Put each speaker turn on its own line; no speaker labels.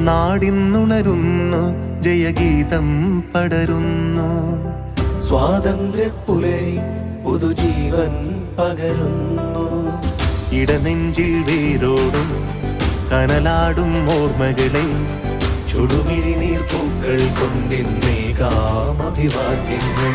നാടിന്നുണരുന്നു, ജയഗീതം പടരുന്നു,
സ്വാതന്ത്ര്യപ്പുലരി പുതുജീവൻ പകരുന്നു.
ഇടനെഞ്ചിൽ വേരോടും കനലാടും ഓർമ്മകളെ
ചുടുമിഴി നീർപ്പൂക്കൾ കൊണ്ടിന്നേകാം അഭിവാദ്യങ്ങൾ.